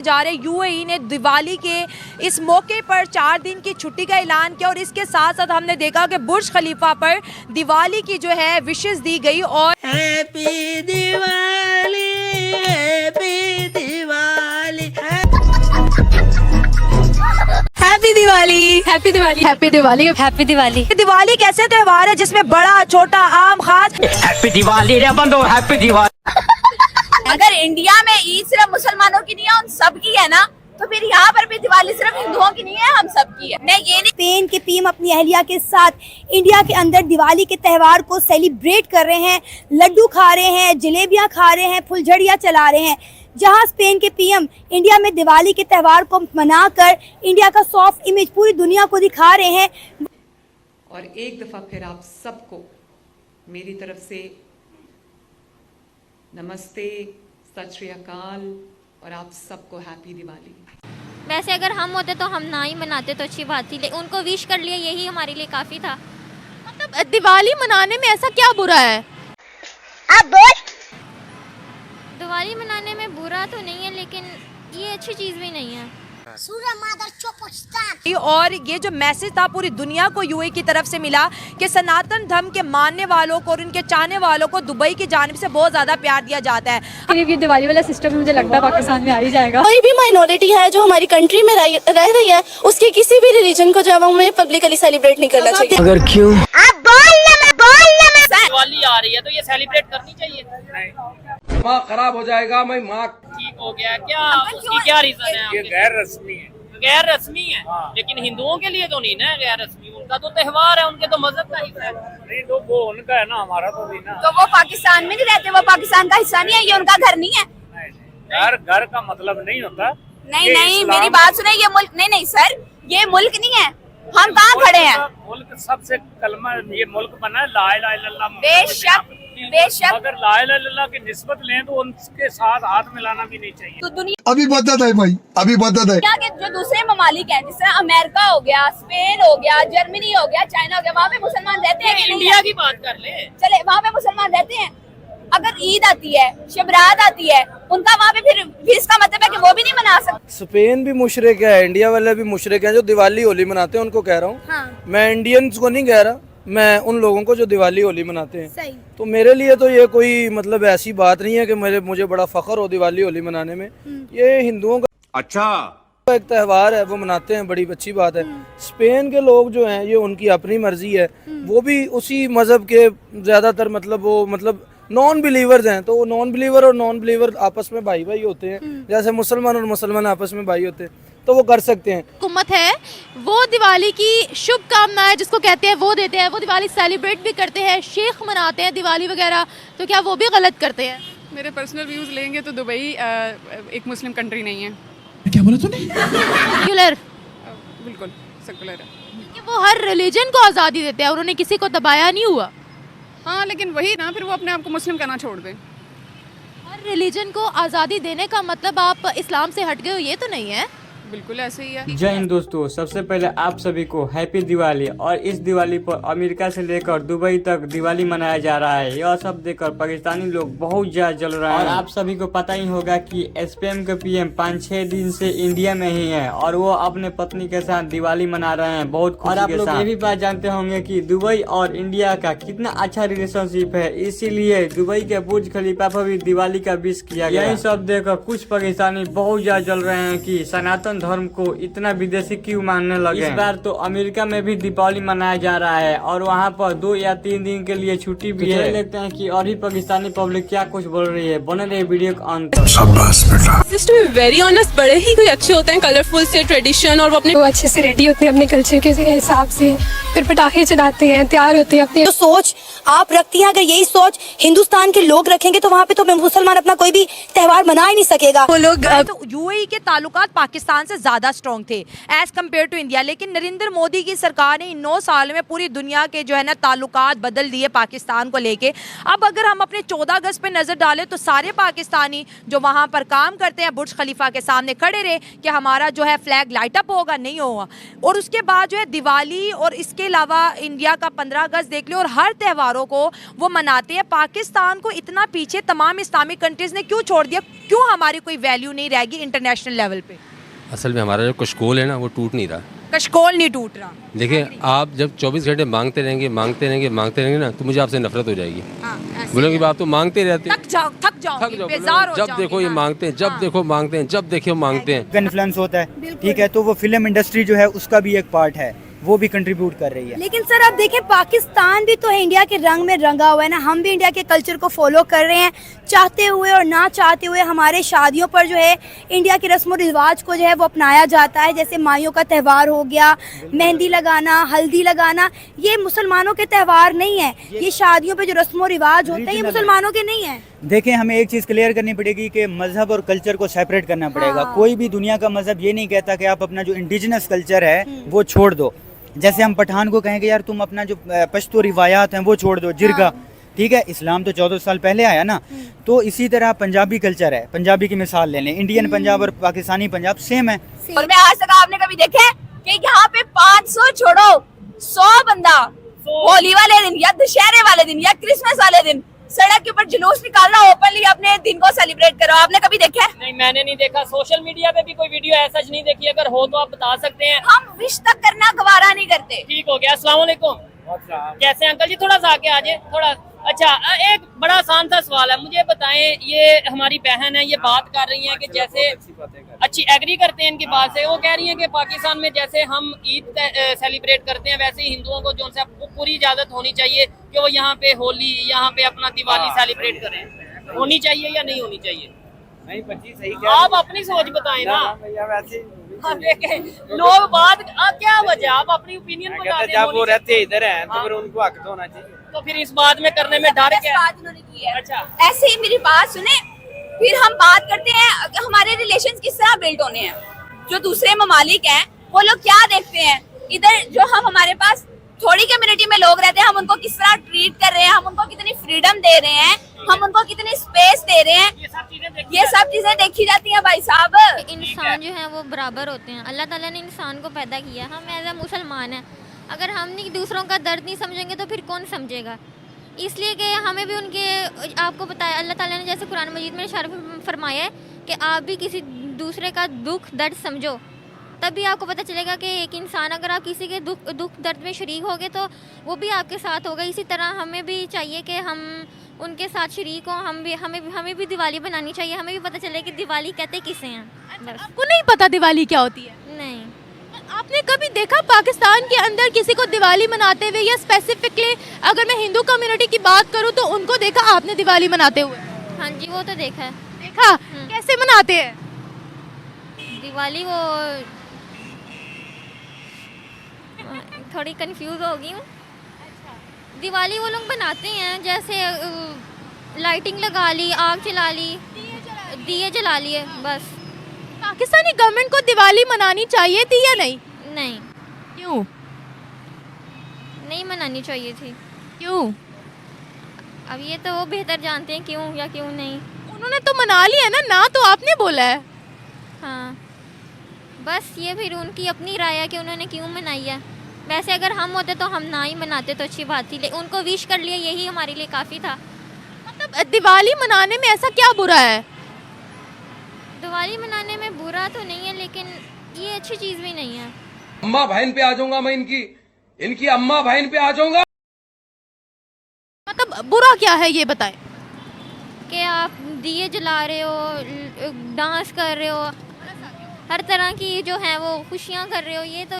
जा रहे यूएई ने दिवाली के इस मौके पर 4 दिन की छुट्टी का ऐलान किया और इसके साथ साथ हमने देखा कि बुर्ज खलीफा पर दिवाली की जो है विशेष दी गई और happy Diwali happy Diwali happy Diwali happy Diwali happy Diwali happy Diwali. Diwali कैसे त्योहार है जिसमें बड़ा छोटा आम खास हैप्पी दिवाली रे बंदो हैप्पी दिवाली। अगर इंडिया में ईद सिर्फ मुसलमानों की नहीं है, उन सब की है ना, तो फिर यहाँ पर भी दिवाली सिर्फ हिंदुओं की नहीं है, हम सब की है। मैं ये नहीं स्पेन के पीएम अपनी अहलिया के साथ इंडिया के अंदर दिवाली के त्यौहार को सेलिब्रेट कर रहे हैं, लड्डू खा रहे हैं, जलेबियां खा रहे हैं, फुलझड़ियां चला रहे हैं। जहां स्पेन के पीएम इंडिया में दिवाली के त्यौहार को मनाकर इंडिया का सॉफ्ट इमेज पूरी दुनिया को दिखा रहे हैं। और एक दफा फिर आप सबको मेरी तरफ से नमस्ते, सत श्री अकाल और आप सबको हैप्पी दिवाली। वैसे अगर हम होते तो हम ना ही मनाते तो अच्छी बात थी, लेकिन उनको विश कर लिया यही हमारे लिए काफी था। मतलब दिवाली मनाने में ऐसा क्या बुरा है? आप बोल। दिवाली मनाने में बुरा तो नहीं है, लेकिन ये अच्छी चीज भी नहीं है। और ये जो मैसेज था पूरी दुनिया को यूएई की तरफ से मिला कि सनातन धर्म के मानने वालों को और उनके चाहने वालों को दुबई की जानिब से बहुत ज्यादा प्यार दिया जाता है। ये दिवाली वाला सिस्टम मुझे लगता है पाकिस्तान में आ ही जाएगा। कोई भी माइनॉरिटी है जो हमारी कंट्री में रह रही है, उसके किसी भी रिलीजन को जो है हमें पब्लिकली सेलिब्रेट नहीं करना चाहिए। अगर क्यों दिवाली आ रही है तो ये सेलिब्रेट करनी चाहिए। माँ खराब हो जाएगा, मैं माँ ठीक हो गया क्या? उसकी क्या रीजन है? ये गैर रस्मी है। गैर रस्मी है लेकिन हिंदुओं के लिए तो नहीं ना गैर रस्मी, उनका तो त्योहार है, उनके तो मजहब का हिस्सा है। नहीं तो वो उनका है ना, हमारा तो नहीं ना। तो वो पाकिस्तान में नहीं रहते, वो पाकिस्तान का हिस्सा नहीं है, ये उनका घर नहीं है। घर का मतलब नहीं होता। नहीं मेरी बात सुने, ये मुल्क नहीं सर, ये मुल्क नहीं है, हम कहाँ खड़े हैं? मुल्क सबसे कलमा ये मुल्क बना है ला इलाहा इल्लल्लाह। बेशक अगर ला इलाहा इल्लल्लाह की निस्बत लें तो उनके साथ हाथ मिलाना भी नहीं चाहिए। तो दुनिया अभी बदत है भाई, अभी बदत है। के जो दूसरे ममालिक हैं, जैसे अमेरिका हो गया, स्पेन हो गया, जर्मनी हो गया, चाइना हो गया, वहाँ पे मुसलमान रहते हैं कि नहीं? इंडिया की बात कर ले, चले वहाँ पे मुसलमान रहते हैं। अगर ईद आती है, शबरात आती है, उनका वहाँ पे फिर इसका मतलब है कि वो भी नहीं मना सकते। स्पेन भी मुशरिक है, इंडिया वाले भी मुशरिक हैं जो दिवाली होली मनाते हैं, उनको कह रहा हूँ। हाँ। मैं इंडियंस को नहीं कह रहा, मैं उन लोगों को जो दिवाली होली मनाते हैं। सही। तो मेरे लिए तो ये कोई मतलब ऐसी बात नहीं है कि मुझे बड़ा फख्र हो दिवाली होली मनाने में। ये हिंदुओं का अच्छा एक त्यौहार है, वो मनाते हैं, बड़ी अच्छी बात है। स्पेन के लोग जो हैं ये उनकी अपनी मर्जी है, वो भी उसी मजहब के ज्यादातर मतलब नॉन बिलीवर्स हैं, तो वो नॉन बिलीवर और नॉन बिलीवर आपस में भाई भाई होते हैं, जैसे मुसलमान और मुसलमान आपस में भाई होते हैं, तो वो कर सकते हैं। हुकूमत है वो दिवाली की शुभकामनाएं जिसको कहते हैं वो देते हैं, वो दिवाली सेलिब्रेट भी करते हैं, शेख मनाते हैं दिवाली वगैरह, तो क्या वो भी गलत करते हैं? मेरे पर्सनल व्यूज लेंगे तो दुबई एक मुस्लिम कंट्री नहीं है। क्या बोला तूने? सेक्युलर, बिल्कुल सेकुलर है। कि वो हर रिलीजन को आज़ादी देते हैं, उन्होंने किसी को दबाया नहीं हुआ। हाँ लेकिन वही ना, फिर वो अपने आप को मुस्लिम कहना छोड़ दे। हर रिलीजन को आज़ादी देने का मतलब आप इस्लाम से हट गए हो, ये तो नहीं है। बिल्कुल ऐसे ही है। जय हिंद दोस्तों, सबसे पहले आप सभी को हैप्पी दिवाली। और इस दिवाली पर अमेरिका से लेकर दुबई तक दिवाली मनाया जा रहा है। यह सब देखकर पाकिस्तानी लोग बहुत ज्यादा जल रहे हैं। और आप सभी को पता ही होगा कि स्पेन के पीएम 5-6 दिन से इंडिया में ही है और वो अपने पत्नी के साथ दिवाली मना रहे हैं बहुत खुशी के साथ। और आप लोग ये भी बात जानते होंगे कि दुबई और इंडिया का कितना अच्छा रिलेशनशिप है, इसीलिए दुबई के बुर्ज खलीफा पर भी दिवाली का विश किया गया। यही सब देखकर कुछ पाकिस्तानी बहुत ज्यादा जल रहे हैं कि सनातन धर्म को इतना विदेशी क्यों मानने लगे। इस बार तो अमेरिका में भी दीपावली मनाया जा रहा है और वहाँ पर 2 या 3 दिन के लिए छुट्टी भी है। देखते हैं कि और भी पाकिस्तानी पब्लिक क्या कुछ बोल रही है। बने रहे वीडियो के अंत तक। सिस्टम वेरी ऑनेस्ट, बड़े ही कोई अच्छे होते हैं, कलरफुल से ट्रेडिशन, और वो अपने अच्छे से रेडी होते हैं अपने कल्चर के हिसाब से, फिर पटाखे चलाते हैं, तैयार होते हैं अपने। जो सोच आप रखती हैं, अगर यही सोच हिंदुस्तान के लोग रखेंगे तो वहाँ पे तो मुसलमान अपना कोई भी त्यौहार मना ही नहीं सकेगा। वो लोग तो यूएई के ताल्लुकात पाकिस्तान से ज़्यादा स्ट्रॉन्ग थे एज़ कम्पेयर टू इंडिया। लेकिन नरेंद्र मोदी की सरकार ने इन 9 साल में पूरी दुनिया के जो है ना ताल्लुकात बदल दिए पाकिस्तान को लेके। अब अगर हम अपने 14 अगस्त पे नज़र डालें तो सारे पाकिस्तानी जो वहाँ पर काम करते हैं बुर्ज खलीफा के सामने खड़े रहे कि हमारा जो है फ्लैग लाइट अप होगा, नहीं होगा। और उसके बाद जो है दिवाली और इसके अलावा इंडिया का 15 अगस्त देख लो, और हर त्योहारों को वो मनाते हैं। पाकिस्तान को इतना पीछे तमाम इस्लामिक कंट्रीज़ ने क्यों छोड़ दिया? क्यों हमारी कोई वैल्यू नहीं रहेगी इंटरनेशनल लेवल पे? असल में हमारा जो कशकोल है ना वो टूट नहीं रहा। कशकोल नहीं टूट रहा। देखिए आप जब 24 घंटे मांगते रहेंगे ना तो मुझे आपसे नफरत हो जाएगी। बोलेंगे आप तो मांगते रहते, थक जाओ, बेजार हो जब देखो ये मांगते हैं, जब देखो मांगते हैं, जब देखो मांगते हैं। इन्फ्लुएंस होता है, ठीक है, तो वो फिल्म इंडस्ट्री जो है उसका भी एक पार्ट है, वो भी कंट्रीब्यूट कर रही है। लेकिन सर आप देखें पाकिस्तान भी तो है इंडिया के रंग में रंगा हुआ है ना, हम भी इंडिया के कल्चर को फॉलो कर रहे हैं, चाहते हुए और ना चाहते हुए हमारे शादियों पर जो है इंडिया के रस्म रिवाज को जो है वो अपनाया जाता है। जैसे माइयों का त्यौहार हो गया, मेहंदी लगाना, हल्दी लगाना, ये मुसलमानों के त्यौहार नहीं है। ये शादियों पे जो रस्म रिवाज होते हैं ये मुसलमानों के नहीं है। देखें हमें एक चीज़ क्लियर करनी पड़ेगी कि मजहब और कल्चर को सेपरेट करना पड़ेगा। कोई भी दुनिया का मजहब ये नहीं कहता कि आप अपना जो इंडिजिनस कल्चर है वो छोड़ दो। जैसे हम पठान को कहेंगे यार तुम अपना जो पश्तो रिवायात हैं वो छोड़ दो, जिरगा, ठीक है, इस्लाम तो 14 साल पहले आया ना। तो इसी तरह पंजाबी कल्चर है, पंजाबी की मिसाल ले लें, इंडियन पंजाब और पाकिस्तानी पंजाब सेम है। और मैं आज तक आपने कभी देखे कि यहाँ पे 500 छोड़ो 100 बंदा होली वाले दिन या दशहरे वाले दिन या क्रिसमस वाले दिन सड़क के ऊपर जुलूस निकालना, ओपनली अपने दिन को सेलिब्रेट करो, आपने कभी देखा है? नहीं, मैंने नहीं देखा। सोशल मीडिया पे भी कोई वीडियो ऐसा नहीं देखी, अगर हो तो आप बता सकते हैं। हम विश तक करना गवारा नहीं करते। ठीक हो गया। अस्सलाम वालेकुम। कैसे अंकल जी? थोड़ा सा आगे आ जाए थोड़ा। अच्छा, एक बड़ा आसान सा सवाल है, मुझे बताएं, ये हमारी बहन है, ये बात कर रही हैं कि जैसे अच्छी एग्री करते हैं इनकी बात से, वो कह रही हैं कि पाकिस्तान में जैसे हम ईद सेलिब्रेट करते हैं वैसे ही हिंदुओं को जो है पूरी इजाजत होनी चाहिए कि वो यहाँ पे होली, यहाँ पे अपना दिवाली सेलिब्रेट करें। होनी चाहिए या नहीं होनी चाहिए? नहीं बच्ची सही, आप अपनी सोच बताएं ना। लोग बात क्या वजह, आप अपनी ओपिनियन बता दें। जब वो रहते इधर हैं तो फिर उनको हक होना चाहिए। तो फिर इस बात में करने में डर क्या है? उन्होंने की है। अच्छा, ऐसे ही मेरी बात सुने, फिर हम बात करते हैं हमारे रिलेशंस किस तरह बिल्ड होने हैं। जो दूसरे ममालिक हैं वो लोग क्या देखते हैं, इधर जो हम हमारे पास थोड़ी कम्युनिटी में लोग रहते हैं, हम उनको किस तरह ट्रीट कर रहे हैं, हम उनको कितनी फ्रीडम दे रहे हैं, हम उनको कितनी स्पेस दे रहे हैं, ये सब चीजें देखी जाती हैं भाई साहब। इंसान जो है वो बराबर होते हैं। अल्लाह ताला ने इंसान को पैदा किया, हम एज ए मुसलमान हैं, अगर हम नहीं दूसरों का दर्द नहीं समझेंगे तो फिर कौन समझेगा? इसलिए कि हमें भी उनके, आपको पता है अल्लाह ताला ने जैसे कुरान मजीद में इशारा फरमाया है कि आप भी किसी दूसरे का दुख दर्द समझो, तभी आपको पता चलेगा कि एक इंसान, अगर आप किसी के दुख दर्द में शरीक होगे तो वो भी आपके साथ होगा। इसी तरह हमें भी चाहिए कि हम उनके साथ शरीक हों, हमें भी दिवाली बनानी चाहिए, हमें भी पता चले कि दिवाली कहते किसे हैं। आपको नहीं पता दिवाली क्या होती है? नहीं। आपने कभी देखा पाकिस्तान के अंदर किसी को दिवाली मनाते हुए, या स्पेसिफिकली अगर मैं हिंदू कम्युनिटी की बात करूं तो उनको देखा आपने दिवाली मनाते हुए? हाँ जी, वो तो देखा है। देखा? कैसे मनाते हैं दिवाली? वो थोड़ी कंफ्यूज हो गई हूँ। दिवाली वो लोग बनाते हैं जैसे लाइटिंग लगा ली, आग जला ली, दिए जला लिए, बस। पाकिस्तानी गवर्नमेंट को दिवाली मनानी चाहिए थी या नहीं? नहीं। क्यों नहीं मनानी चाहिए थी? क्यों? अब ये तो वो बेहतर जानते हैं क्यों या क्यों नहीं। उन्होंने तो मना लिया ना तो आपने बोला है। हाँ, बस ये फिर उनकी अपनी राय है कि उन्होंने क्यों मनाई है। वैसे अगर हम होते तो हम ना ही मनाते तो अच्छी बात थी, लेकिन उनको विश कर लिया, यही हमारे लिए काफ़ी था। मतलब दिवाली मनाने में ऐसा क्या बुरा है? दिवाली मनाने में बुरा तो नहीं है, लेकिन ये अच्छी चीज़ भी नहीं है। अम्मा बहन पे आ जाऊंगा मैं, इनकी अम्मा बहन पे आ जाऊंगा। मतलब बुरा क्या है ये बताएं। कि आप दिए जला रहे हो, डांस कर रहे हो, हर तरह की जो है वो खुशियाँ कर रहे हो, ये तो